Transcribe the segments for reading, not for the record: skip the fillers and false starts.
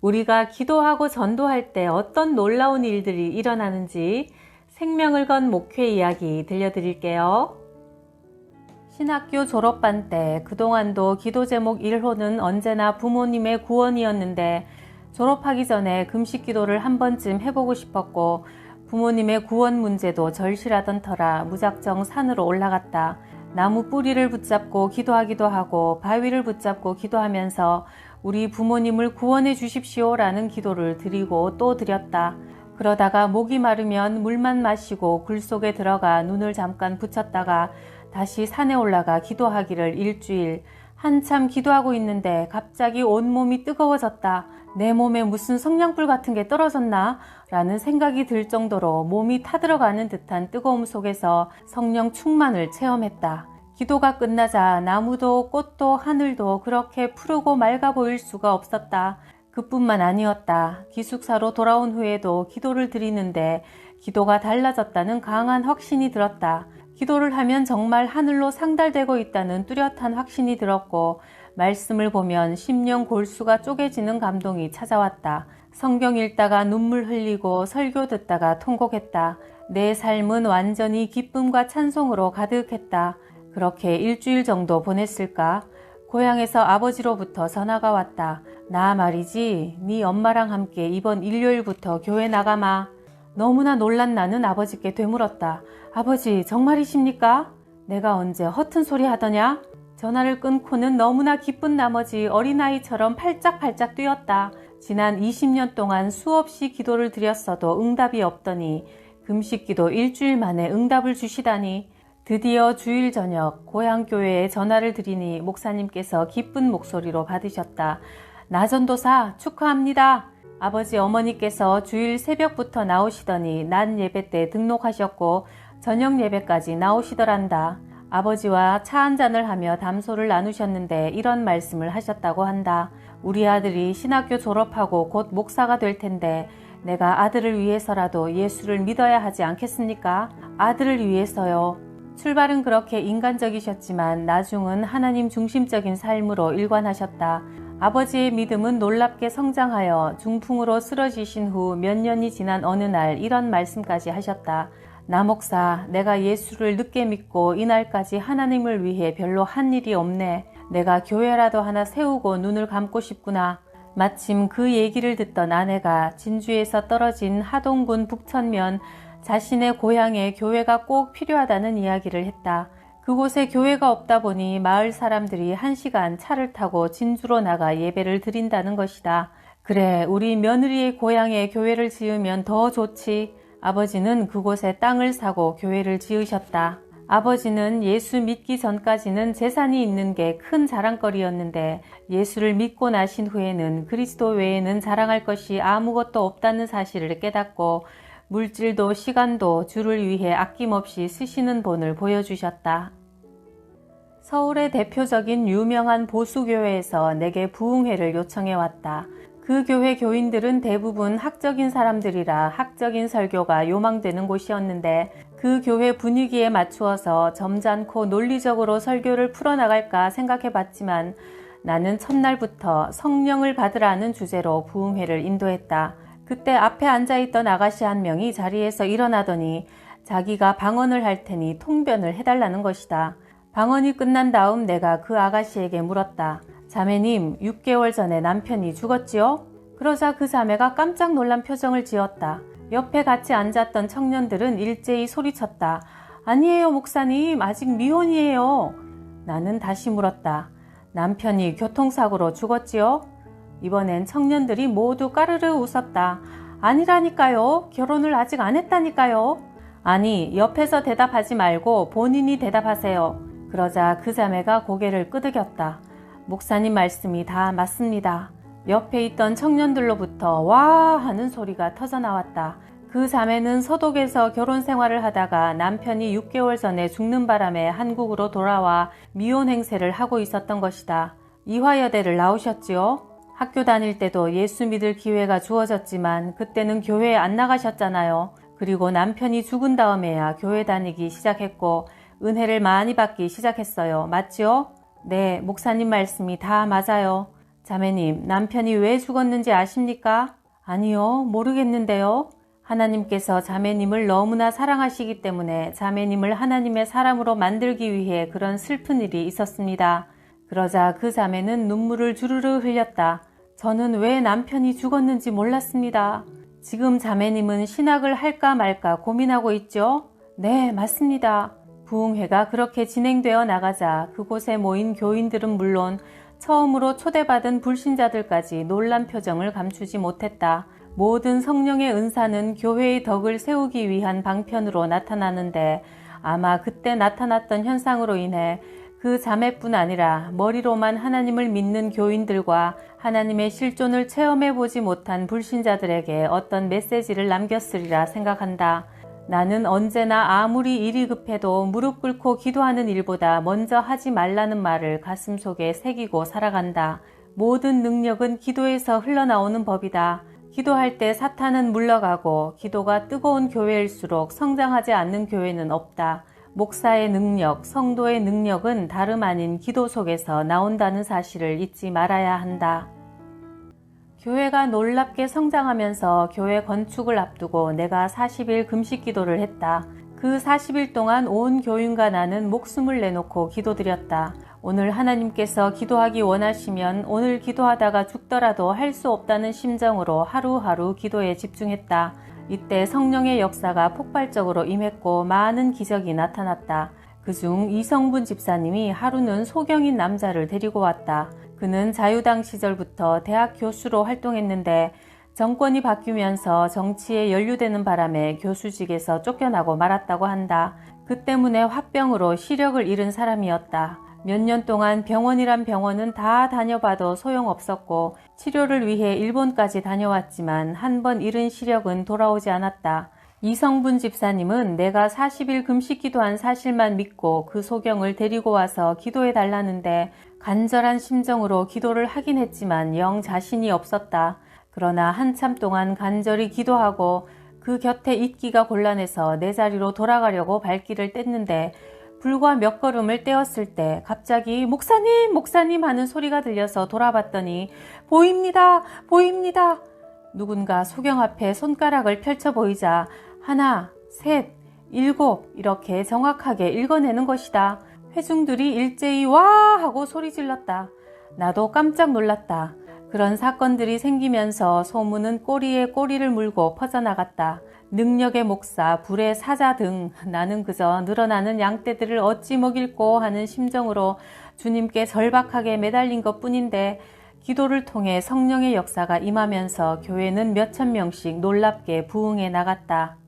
우리가 기도하고 전도할 때 어떤 놀라운 일들이 일어나는지 생명을 건 목회 이야기 들려드릴게요. 신학교 졸업반 때 그동안도 기도 제목 1호는 언제나 부모님의 구원이었는데 졸업하기 전에 금식 기도를 한 번쯤 해보고 싶었고 부모님의 구원 문제도 절실하던 터라 무작정 산으로 올라갔다. 나무 뿌리를 붙잡고 기도하기도 하고 바위를 붙잡고 기도하면서 우리 부모님을 구원해 주십시오라는 기도를 드리고 또 드렸다. 그러다가 목이 마르면 물만 마시고 굴 속에 들어가 눈을 잠깐 붙였다가 다시 산에 올라가 기도하기를 일주일. 한참 기도하고 있는데 갑자기 온몸이 뜨거워졌다. 내 몸에 무슨 성냥불 같은 게 떨어졌나? 라는 생각이 들 정도로 몸이 타들어가는 듯한 뜨거움 속에서 성령 충만을 체험했다. 기도가 끝나자 나무도 꽃도 하늘도 그렇게 푸르고 맑아 보일 수가 없었다. 그뿐만 아니었다. 기숙사로 돌아온 후에도 기도를 드리는데 기도가 달라졌다는 강한 확신이 들었다. 기도를 하면 정말 하늘로 상달되고 있다는 뚜렷한 확신이 들었고 말씀을 보면 심령 골수가 쪼개지는 감동이 찾아왔다. 성경 읽다가 눈물 흘리고 설교 듣다가 통곡했다. 내 삶은 완전히 기쁨과 찬송으로 가득했다. 그렇게 일주일 정도 보냈을까? 고향에서 아버지로부터 전화가 왔다. 나 말이지, 네 엄마랑 함께 이번 일요일부터 교회 나가마. 너무나 놀란 나는 아버지께 되물었다. 아버지, 정말이십니까? 내가 언제 허튼 소리 하더냐? 전화를 끊고는 너무나 기쁜 나머지 어린아이처럼 팔짝팔짝 뛰었다. 지난 20년 동안 수없이 기도를 드렸어도 응답이 없더니 금식기도 일주일 만에 응답을 주시다니. 드디어 주일 저녁 고향교회에 전화를 드리니 목사님께서 기쁜 목소리로 받으셨다. 나전도사 축하합니다. 아버지 어머니께서 주일 새벽부터 나오시더니 낮 예배 때 등록하셨고 저녁 예배까지 나오시더란다. 아버지와 차 한잔을 하며 담소를 나누셨는데 이런 말씀을 하셨다고 한다. 우리 아들이 신학교 졸업하고 곧 목사가 될 텐데 내가 아들을 위해서라도 예수를 믿어야 하지 않겠습니까? 아들을 위해서요. 출발은 그렇게 인간적이셨지만 나중은 하나님 중심적인 삶으로 일관하셨다. 아버지의 믿음은 놀랍게 성장하여 중풍으로 쓰러지신 후 몇 년이 지난 어느 날 이런 말씀까지 하셨다. 나 목사, 내가 예수를 늦게 믿고 이날까지 하나님을 위해 별로 한 일이 없네. 내가 교회라도 하나 세우고 눈을 감고 싶구나. 마침 그 얘기를 듣던 아내가 진주에서 떨어진 하동군 북천면 자신의 고향에 교회가 꼭 필요하다는 이야기를 했다. 그곳에 교회가 없다 보니 마을 사람들이 1시간 차를 타고 진주로 나가 예배를 드린다는 것이다. 그래, 우리 며느리의 고향에 교회를 지으면 더 좋지. 아버지는 그곳에 땅을 사고 교회를 지으셨다. 아버지는 예수 믿기 전까지는 재산이 있는 게 큰 자랑거리였는데 예수를 믿고 나신 후에는 그리스도 외에는 자랑할 것이 아무것도 없다는 사실을 깨닫고 물질도 시간도 주를 위해 아낌없이 쓰시는 본을 보여주셨다. 서울의 대표적인 유명한 보수교회에서 내게 부흥회를 요청해왔다. 그 교회 교인들은 대부분 학적인 사람들이라 학적인 설교가 요망되는 곳이었는데 그 교회 분위기에 맞추어서 점잖고 논리적으로 설교를 풀어나갈까 생각해봤지만 나는 첫날부터 성령을 받으라는 주제로 부흥회를 인도했다. 그때 앞에 앉아있던 아가씨 한 명이 자리에서 일어나더니 자기가 방언을 할 테니 통변을 해달라는 것이다. 방언이 끝난 다음 내가 그 아가씨에게 물었다. 자매님, 6개월 전에 남편이 죽었지요? 그러자 그 자매가 깜짝 놀란 표정을 지었다. 옆에 같이 앉았던 청년들은 일제히 소리쳤다. 아니에요, 목사님. 아직 미혼이에요. 나는 다시 물었다. 남편이 교통사고로 죽었지요? 이번엔 청년들이 모두 까르르 웃었다. 아니라니까요. 결혼을 아직 안 했다니까요. 아니, 옆에서 대답하지 말고 본인이 대답하세요. 그러자 그 자매가 고개를 끄덕였다. 목사님 말씀이 다 맞습니다. 옆에 있던 청년들로부터 와 하는 소리가 터져나왔다. 그 자매는 서독에서 결혼 생활을 하다가 남편이 6개월 전에 죽는 바람에 한국으로 돌아와 미혼 행세를 하고 있었던 것이다. 이화여대를 나오셨지요? 학교 다닐 때도 예수 믿을 기회가 주어졌지만 그때는 교회에 안 나가셨잖아요. 그리고 남편이 죽은 다음에야 교회 다니기 시작했고 은혜를 많이 받기 시작했어요. 맞지요? 네, 목사님 말씀이 다 맞아요. 자매님, 남편이 왜 죽었는지 아십니까? 아니요, 모르겠는데요. 하나님께서 자매님을 너무나 사랑하시기 때문에 자매님을 하나님의 사람으로 만들기 위해 그런 슬픈 일이 있었습니다. 그러자 그 자매는 눈물을 주르르 흘렸다. 저는 왜 남편이 죽었는지 몰랐습니다. 지금 자매님은 신학을 할까 말까 고민하고 있죠? 네, 맞습니다. 부흥회가 그렇게 진행되어 나가자 그곳에 모인 교인들은 물론 처음으로 초대받은 불신자들까지 놀란 표정을 감추지 못했다. 모든 성령의 은사는 교회의 덕을 세우기 위한 방편으로 나타나는데 아마 그때 나타났던 현상으로 인해 그 자매뿐 아니라 머리로만 하나님을 믿는 교인들과 하나님의 실존을 체험해보지 못한 불신자들에게 어떤 메시지를 남겼으리라 생각한다. 나는 언제나 아무리 일이 급해도 무릎 꿇고 기도하는 일보다 먼저 하지 말라는 말을 가슴속에 새기고 살아간다. 모든 능력은 기도에서 흘러나오는 법이다. 기도할 때 사탄은 물러가고 기도가 뜨거운 교회일수록 성장하지 않는 교회는 없다. 목사의 능력, 성도의 능력은 다름 아닌 기도 속에서 나온다는 사실을 잊지 말아야 한다. 교회가 놀랍게 성장하면서 교회 건축을 앞두고 내가 40일 금식 기도를 했다. 그 40일 동안 온 교인과 나는 목숨을 내놓고 기도드렸다. 오늘 하나님께서 기도하기 원하시면 오늘 기도하다가 죽더라도 할 수 없다는 심정으로 하루하루 기도에 집중했다. 이때 성령의 역사가 폭발적으로 임했고 많은 기적이 나타났다. 그중 이성분 집사님이 하루는 소경인 남자를 데리고 왔다. 그는 자유당 시절부터 대학 교수로 활동했는데 정권이 바뀌면서 정치에 연루되는 바람에 교수직에서 쫓겨나고 말았다고 한다. 그 때문에 화병으로 시력을 잃은 사람이었다. 몇 년 동안 병원이란 병원은 다 다녀봐도 소용없었고 치료를 위해 일본까지 다녀왔지만 한 번 잃은 시력은 돌아오지 않았다. 이성분 집사님은 내가 40일 금식 기도한 사실만 믿고 그 소경을 데리고 와서 기도해 달라는데 간절한 심정으로 기도를 하긴 했지만 영 자신이 없었다. 그러나 한참 동안 간절히 기도하고 그 곁에 있기가 곤란해서 내 자리로 돌아가려고 발길을 뗐는데 불과 몇 걸음을 떼었을 때 갑자기 목사님, 목사님 하는 소리가 들려서 돌아봤더니 보입니다, 보입니다. 누군가 소경 앞에 손가락을 펼쳐 보이자 하나, 셋, 일곱 이렇게 정확하게 읽어내는 것이다. 회중들이 일제히 와 하고 소리 질렀다. 나도 깜짝 놀랐다. 그런 사건들이 생기면서 소문은 꼬리에 꼬리를 물고 퍼져나갔다. 능력의 목사, 불의 사자 등 나는 그저 늘어나는 양떼들을 어찌 먹일꼬 하는 심정으로 주님께 절박하게 매달린 것뿐인데 기도를 통해 성령의 역사가 임하면서 교회는 몇천 명씩 놀랍게 부흥해 나갔다.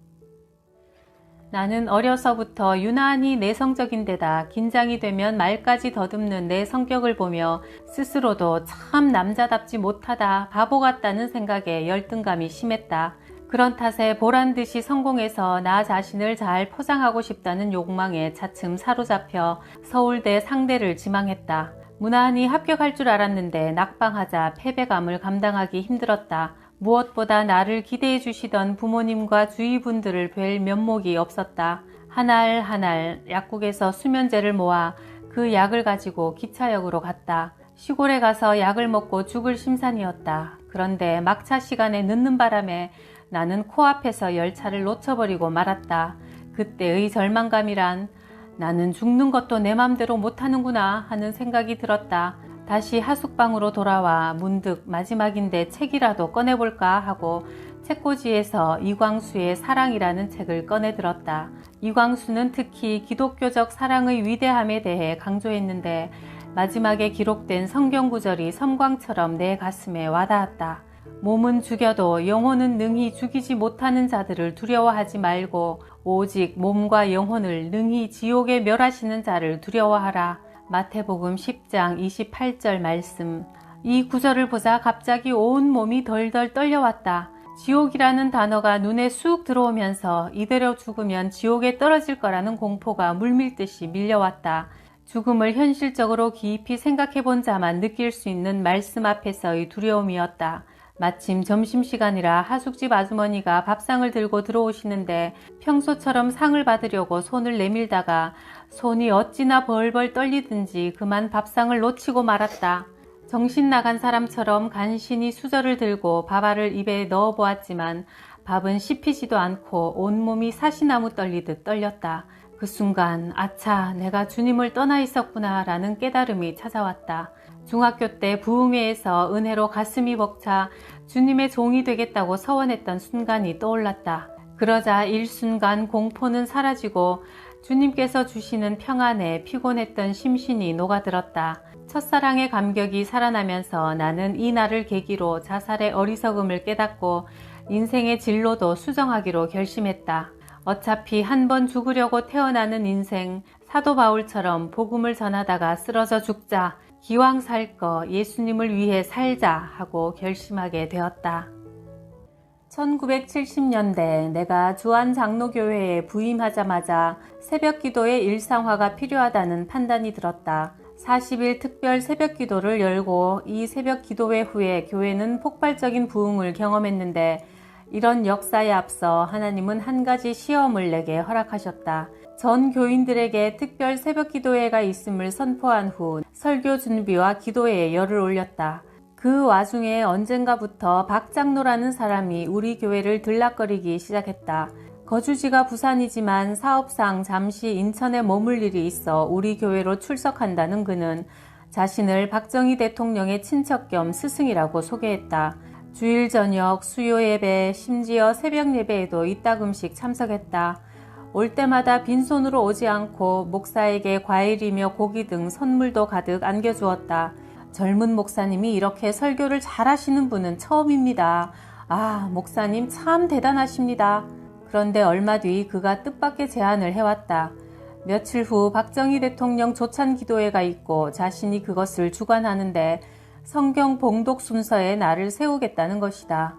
나는 어려서부터 유난히 내성적인 데다 긴장이 되면 말까지 더듬는 내 성격을 보며 스스로도 참 남자답지 못하다, 바보 같다는 생각에 열등감이 심했다. 그런 탓에 보란듯이 성공해서 나 자신을 잘 포장하고 싶다는 욕망에 차츰 사로잡혀 서울대 상대를 지망했다. 무난히 합격할 줄 알았는데 낙방하자 패배감을 감당하기 힘들었다. 무엇보다 나를 기대해 주시던 부모님과 주위 분들을 뵐 면목이 없었다. 한 알 한 알 약국에서 수면제를 모아 그 약을 가지고 기차역으로 갔다. 시골에 가서 약을 먹고 죽을 심산이었다. 그런데 막차 시간에 늦는 바람에 나는 코앞에서 열차를 놓쳐버리고 말았다. 그때의 절망감이란 나는 죽는 것도 내 맘대로 못하는구나 하는 생각이 들었다. 다시 하숙방으로 돌아와 문득 마지막인데 책이라도 꺼내볼까 하고 책꽂이에서 이광수의 사랑이라는 책을 꺼내들었다. 이광수는 특히 기독교적 사랑의 위대함에 대해 강조했는데 마지막에 기록된 성경 구절이 섬광처럼 내 가슴에 와닿았다. 몸은 죽여도 영혼은 능히 죽이지 못하는 자들을 두려워하지 말고 오직 몸과 영혼을 능히 지옥에 멸하시는 자를 두려워하라. 마태복음 10장 28절 말씀. 이 구절을 보자 갑자기 온 몸이 덜덜 떨려왔다. 지옥이라는 단어가 눈에 쑥 들어오면서 이대로 죽으면 지옥에 떨어질 거라는 공포가 물밀듯이 밀려왔다. 죽음을 현실적으로 깊이 생각해 본 자만 느낄 수 있는 말씀 앞에서의 두려움이었다. 마침 점심시간이라 하숙집 아주머니가 밥상을 들고 들어오시는데 평소처럼 상을 받으려고 손을 내밀다가 손이 어찌나 벌벌 떨리든지 그만 밥상을 놓치고 말았다. 정신 나간 사람처럼 간신히 수저를 들고 밥알을 입에 넣어 보았지만 밥은 씹히지도 않고 온몸이 사시나무 떨리듯 떨렸다. 그 순간 아차, 내가 주님을 떠나 있었구나 라는 깨달음이 찾아왔다. 중학교 때 부흥회에서 은혜로 가슴이 벅차 주님의 종이 되겠다고 서원했던 순간이 떠올랐다. 그러자 일순간 공포는 사라지고 주님께서 주시는 평안에 피곤했던 심신이 녹아들었다. 첫사랑의 감격이 살아나면서 나는 이 날을 계기로 자살의 어리석음을 깨닫고 인생의 진로도 수정하기로 결심했다. 어차피 한 번 죽으려고 태어나는 인생, 사도 바울처럼 복음을 전하다가 쓰러져 죽자, 기왕 살 거 예수님을 위해 살자 하고 결심하게 되었다. 1970년대 내가 주안장로교회에 부임하자마자 새벽 기도의 일상화가 필요하다는 판단이 들었다. 40일 특별 새벽 기도를 열고 이 새벽 기도회 후에 교회는 폭발적인 부흥을 경험했는데 이런 역사에 앞서 하나님은 한 가지 시험을 내게 허락하셨다. 전 교인들에게 특별 새벽 기도회가 있음을 선포한 후 설교 준비와 기도회에 열을 올렸다. 그 와중에 언젠가부터 박장로라는 사람이 우리 교회를 들락거리기 시작했다. 거주지가 부산이지만 사업상 잠시 인천에 머물 일이 있어 우리 교회로 출석한다는 그는 자신을 박정희 대통령의 친척 겸 스승이라고 소개했다. 주일 저녁, 수요 예배, 심지어 새벽 예배에도 이따금씩 참석했다. 올 때마다 빈손으로 오지 않고 목사에게 과일이며 고기 등 선물도 가득 안겨주었다. 젊은 목사님이 이렇게 설교를 잘하시는 분은 처음입니다. 아, 목사님 참 대단하십니다. 그런데 얼마 뒤 그가 뜻밖의 제안을 해왔다. 며칠 후 박정희 대통령 조찬 기도회가 있고 자신이 그것을 주관하는데 성경 봉독 순서에 나를 세우겠다는 것이다.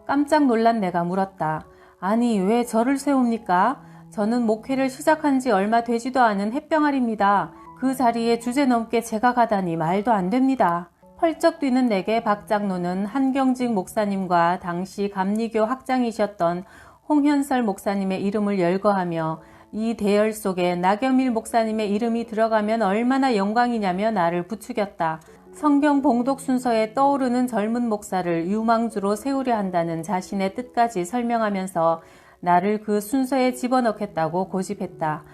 깜짝 놀란 내가 물었다. 아니, 왜 저를 세웁니까? 저는 목회를 시작한 지 얼마 되지도 않은 햇병아리입니다. 그 자리에 주제넘게 제가 가다니 말도 안 됩니다. 펄쩍 뛰는 내게 박 장로는 한경직 목사님과 당시 감리교 학장이셨던 홍현설 목사님의 이름을 열거하며 이 대열 속에 나겸일 목사님의 이름이 들어가면 얼마나 영광이냐며 나를 부추겼다. 성경 봉독 순서에 떠오르는 젊은 목사를 유망주로 세우려 한다는 자신의 뜻까지 설명하면서 나를 그 순서에 집어넣겠다고 고집했다.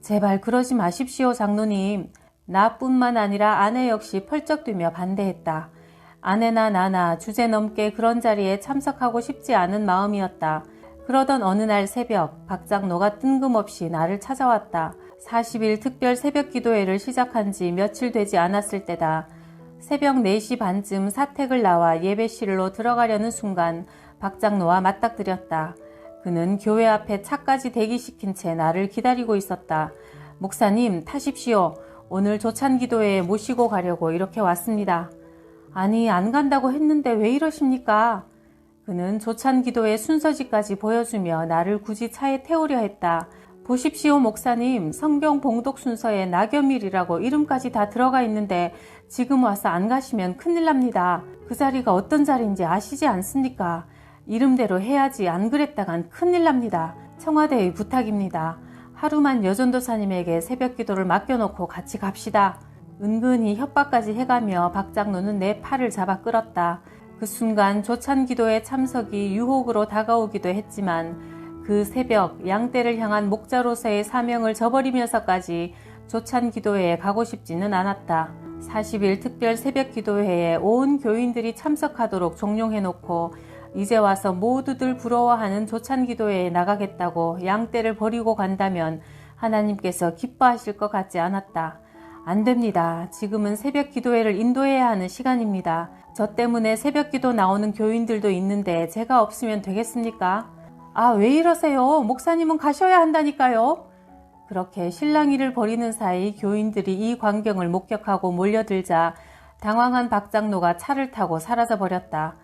제발 그러지 마십시오, 장로님. 나뿐만 아니라 아내 역시 펄쩍 뛰며 반대했다. 아내나 나나 주제넘게 그런 자리에 참석하고 싶지 않은 마음이었다. 그러던 어느 날 새벽 박 장로가 뜬금없이 나를 찾아왔다. 40일 특별 새벽 기도회를 시작한 지 며칠 되지 않았을 때다. 새벽 4시 반쯤 사택을 나와 예배실로 들어가려는 순간 박 장로와 맞닥뜨렸다. 그는 교회 앞에 차까지 대기시킨 채 나를 기다리고 있었다. 목사님, 타십시오. 오늘 조찬 기도회에 모시고 가려고 이렇게 왔습니다. 아니, 안 간다고 했는데 왜 이러십니까? 그는 조찬 기도회 순서지까지 보여주며 나를 굳이 차에 태우려 했다. 보십시오, 목사님. 성경 봉독 순서에 나겸일이라고 이름까지 다 들어가 있는데 지금 와서 안 가시면 큰일 납니다. 그 자리가 어떤 자리인지 아시지 않습니까? 이름대로 해야지 안 그랬다간 큰일 납니다. 청와대의 부탁입니다. 하루만 여전도사님에게 새벽 기도를 맡겨놓고 같이 갑시다. 은근히 협박까지 해가며 박 장로는 내 팔을 잡아 끌었다. 그 순간 조찬 기도에 참석이 유혹으로 다가오기도 했지만 그 새벽 양떼를 향한 목자로서의 사명을 저버리면서까지 조찬 기도회에 가고 싶지는 않았다. 40일 특별 새벽 기도회에 온 교인들이 참석하도록 종용해놓고 이제 와서 모두들 부러워하는 조찬 기도회에 나가겠다고 양떼를 버리고 간다면 하나님께서 기뻐하실 것 같지 않았다. 안 됩니다. 지금은 새벽 기도회를 인도해야 하는 시간입니다. 저 때문에 새벽 기도 나오는 교인들도 있는데 제가 없으면 되겠습니까? 아, 왜 이러세요? 목사님은 가셔야 한다니까요. 그렇게 실랑이를 벌이는 사이 교인들이 이 광경을 목격하고 몰려들자 당황한 박 장로가 차를 타고 사라져버렸다.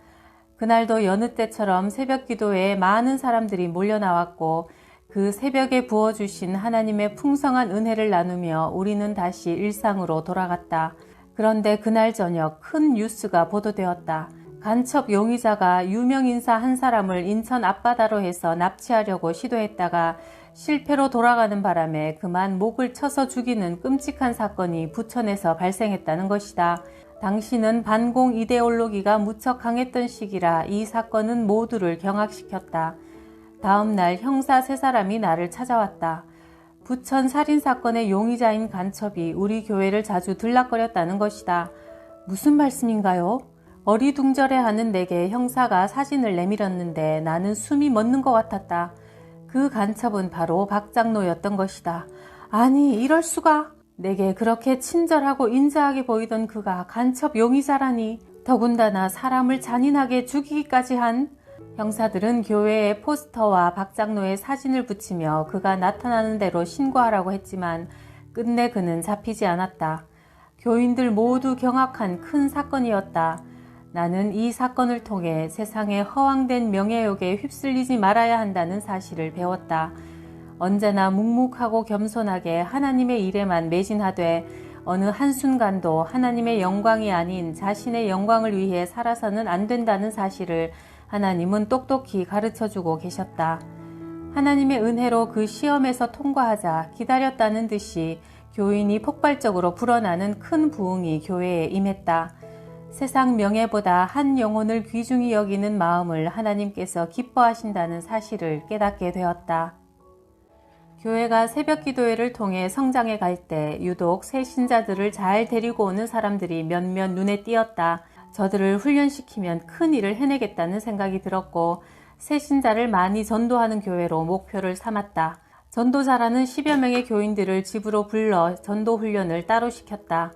그날도 여느 때처럼 새벽 기도회에 많은 사람들이 몰려 나왔고 그 새벽에 부어주신 하나님의 풍성한 은혜를 나누며 우리는 다시 일상으로 돌아갔다. 그런데 그날 저녁 큰 뉴스가 보도되었다. 간첩 용의자가 유명 인사 한 사람을 인천 앞바다로 해서 납치하려고 시도했다가 실패로 돌아가는 바람에 그만 목을 쳐서 죽이는 끔찍한 사건이 부천에서 발생했다는 것이다. 당시는 반공 이데올로기가 무척 강했던 시기라 이 사건은 모두를 경악시켰다. 다음 날 형사 3사람이 나를 찾아왔다. 부천 살인사건의 용의자인 간첩이 우리 교회를 자주 들락거렸다는 것이다. 무슨 말씀인가요? 어리둥절해하는 내게 형사가 사진을 내밀었는데 나는 숨이 멎는 것 같았다. 그 간첩은 바로 박장로였던 것이다. 아니, 이럴 수가. 내게 그렇게 친절하고 인자하게 보이던 그가 간첩 용의자라니. 더군다나 사람을 잔인하게 죽이기까지 한. 형사들은 교회에 포스터와 박장로의 사진을 붙이며 그가 나타나는 대로 신고하라고 했지만 끝내 그는 잡히지 않았다. 교인들 모두 경악한 큰 사건이었다. 나는 이 사건을 통해 세상의 허황된 명예욕에 휩쓸리지 말아야 한다는 사실을 배웠다. 언제나 묵묵하고 겸손하게 하나님의 일에만 매진하되 어느 한순간도 하나님의 영광이 아닌 자신의 영광을 위해 살아서는 안 된다는 사실을 하나님은 똑똑히 가르쳐주고 계셨다. 하나님의 은혜로 그 시험에서 통과하자 기다렸다는 듯이 교인이 폭발적으로 불어나는 큰 부흥이 교회에 임했다. 세상 명예보다 한 영혼을 귀중히 여기는 마음을 하나님께서 기뻐하신다는 사실을 깨닫게 되었다. 교회가 새벽 기도회를 통해 성장해 갈 때 유독 새 신자들을 잘 데리고 오는 사람들이 몇몇 눈에 띄었다. 저들을 훈련시키면 큰 일을 해내겠다는 생각이 들었고 새 신자를 많이 전도하는 교회로 목표를 삼았다. 전도자라는 10여 명의 교인들을 집으로 불러 전도 훈련을 따로 시켰다.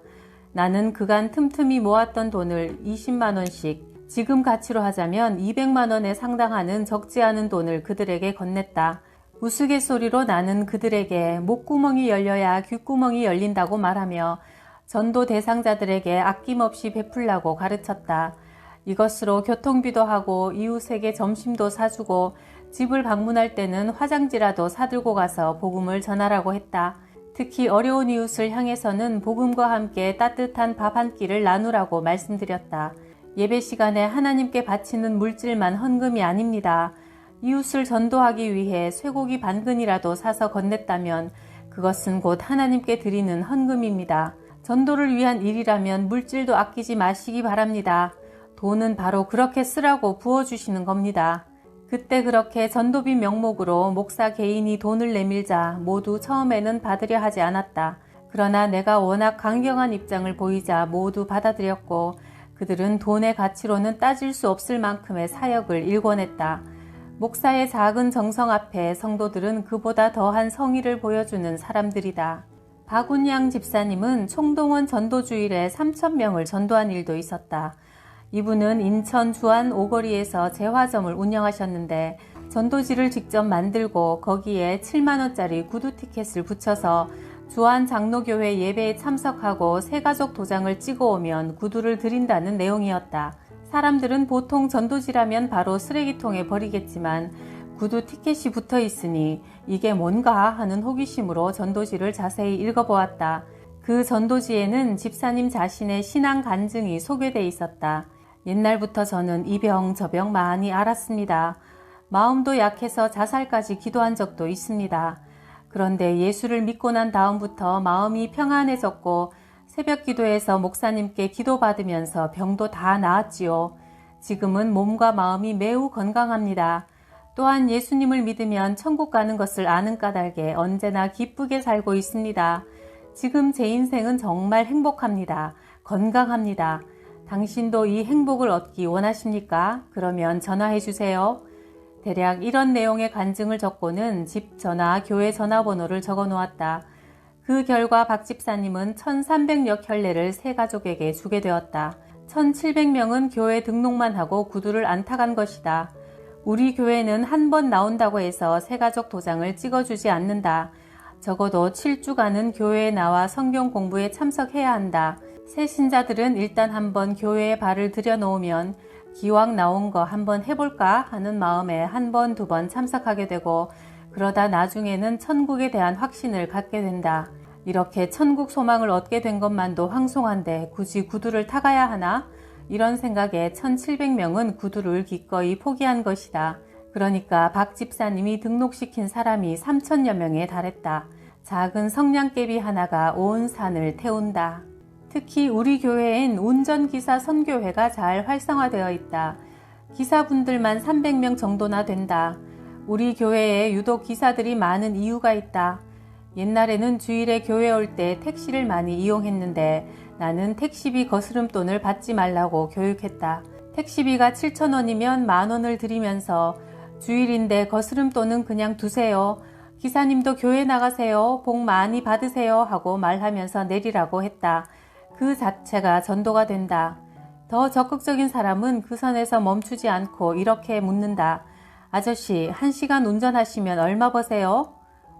나는 그간 틈틈이 모았던 돈을 20만 원씩, 지금 가치로 하자면 200만 원에 상당하는 적지 않은 돈을 그들에게 건넸다. 우스갯소리로 나는 그들에게 목구멍이 열려야 귓구멍이 열린다고 말하며 전도 대상자들에게 아낌없이 베풀라고 가르쳤다. 이것으로 교통비도 하고 이웃에게 점심도 사주고 집을 방문할 때는 화장지라도 사들고 가서 복음을 전하라고 했다. 특히 어려운 이웃을 향해서는 복음과 함께 따뜻한 밥 한 끼를 나누라고 말씀드렸다. 예배 시간에 하나님께 바치는 물질만 헌금이 아닙니다. 이웃을 전도하기 위해 쇠고기 반근이라도 사서 건넸다면 그것은 곧 하나님께 드리는 헌금입니다. 전도를 위한 일이라면 물질도 아끼지 마시기 바랍니다. 돈은 바로 그렇게 쓰라고 부어주시는 겁니다. 그때 그렇게 전도비 명목으로 목사 개인이 돈을 내밀자 모두 처음에는 받으려 하지 않았다. 그러나 내가 워낙 강경한 입장을 보이자 모두 받아들였고 그들은 돈의 가치로는 따질 수 없을 만큼의 사역을 일궈냈다. 목사의 작은 정성 앞에 성도들은 그보다 더한 성의를 보여주는 사람들이다. 박운양 집사님은 총동원 전도주일에 3,000명을 전도한 일도 있었다. 이분은 인천 주안 오거리에서 재화점을 운영하셨는데 전도지를 직접 만들고 거기에 7만 원짜리 구두 티켓을 붙여서 주안 장로교회 예배에 참석하고 새가족 도장을 찍어오면 구두를 드린다는 내용이었다. 사람들은 보통 전도지라면 바로 쓰레기통에 버리겠지만 구두 티켓이 붙어 있으니 이게 뭔가 하는 호기심으로 전도지를 자세히 읽어보았다. 그 전도지에는 집사님 자신의 신앙 간증이 소개돼 있었다. 옛날부터 저는 이 병 저 병 많이 앓았습니다. 마음도 약해서 자살까지 기도한 적도 있습니다. 그런데 예수를 믿고 난 다음부터 마음이 평안해졌고 새벽 기도에서 목사님께 기도받으면서 병도 다 나았지요. 지금은 몸과 마음이 매우 건강합니다. 또한 예수님을 믿으면 천국 가는 것을 아는 까닭에 언제나 기쁘게 살고 있습니다. 지금 제 인생은 정말 행복합니다. 건강합니다. 당신도 이 행복을 얻기 원하십니까? 그러면 전화해 주세요. 대략 이런 내용의 간증을 적고는 집 전화, 교회 전화번호를 적어 놓았다. 그 결과 박 집사님은 1,300여 켤레를 세 가족에게 주게 되었다. 1,700명은 교회 등록만 하고 구두를 안 타간 것이다. 우리 교회는 한 번 나온다고 해서 새가족 도장을 찍어주지 않는다. 적어도 7주간은 교회에 나와 성경 공부에 참석해야 한다. 새 신자들은 일단 한번 교회에 발을 들여놓으면 기왕 나온 거 한번 해볼까 하는 마음에 한 번, 두 번 참석하게 되고 그러다 나중에는 천국에 대한 확신을 갖게 된다. 이렇게 천국 소망을 얻게 된 것만도 황송한데 굳이 구두를 타가야 하나? 이런 생각에 1,700명은 구두를 기꺼이 포기한 것이다. 그러니까 박 집사님이 등록시킨 사람이 3,000여 명에 달했다. 작은 성냥개비 하나가 온 산을 태운다. 특히 우리 교회엔 운전기사 선교회가 잘 활성화되어 있다. 기사분들만 300명 정도나 된다. 우리 교회에 유독 기사들이 많은 이유가 있다. 옛날에는 주일에 교회 올 때 택시를 많이 이용했는데 나는 택시비 거스름돈을 받지 말라고 교육했다. 택시비가 7,000원이면 10,000원을 드리면서 주일인데 거스름돈은 그냥 두세요. 기사님도 교회 나가세요. 복 많이 받으세요 하고 말하면서 내리라고 했다. 그 자체가 전도가 된다. 더 적극적인 사람은 그 선에서 멈추지 않고 이렇게 묻는다. 아저씨, 1시간 운전하시면 얼마 버세요?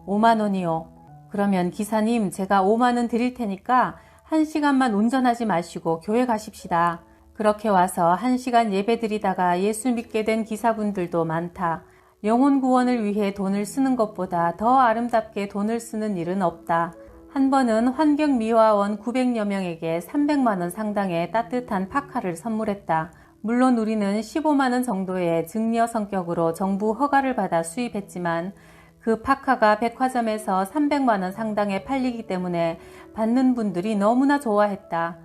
5만 원이요. 그러면 기사님, 제가 5만 원 드릴 테니까 1시간만 운전하지 마시고 교회 가십시다. 그렇게 와서 1시간 예배 드리다가 예수 믿게 된 기사분들도 많다. 영혼 구원을 위해 돈을 쓰는 것보다 더 아름답게 돈을 쓰는 일은 없다. 한 번은 환경미화원 900여 명에게 300만 원 상당의 따뜻한 파카를 선물했다. 물론 우리는 15만 원 정도의 증여 성격으로 정부 허가를 받아 수입했지만 그 파카가 백화점에서 300만 원 상당에 팔리기 때문에 받는 분들이 너무나 좋아했다.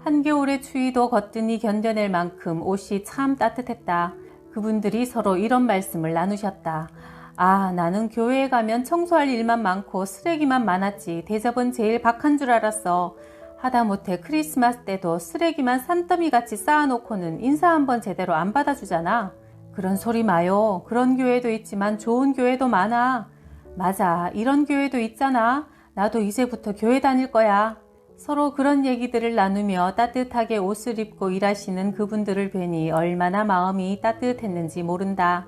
한겨울의 추위도 거뜬히 견뎌낼 만큼 옷이 참 따뜻했다. 그분들이 서로 이런 말씀을 나누셨다. 아, 나는 교회에 가면 청소할 일만 많고 쓰레기만 많았지. 대접은 제일 박한 줄 알았어. 하다못해 크리스마스 때도 쓰레기만 산더미같이 쌓아놓고는 인사 한번 제대로 안 받아주잖아. 그런 소리 마요. 그런 교회도 있지만 좋은 교회도 많아. 맞아, 이런 교회도 있잖아. 나도 이제부터 교회 다닐 거야. 서로 그런 얘기들을 나누며 따뜻하게 옷을 입고 일하시는 그분들을 뵈니 얼마나 마음이 따뜻했는지 모른다.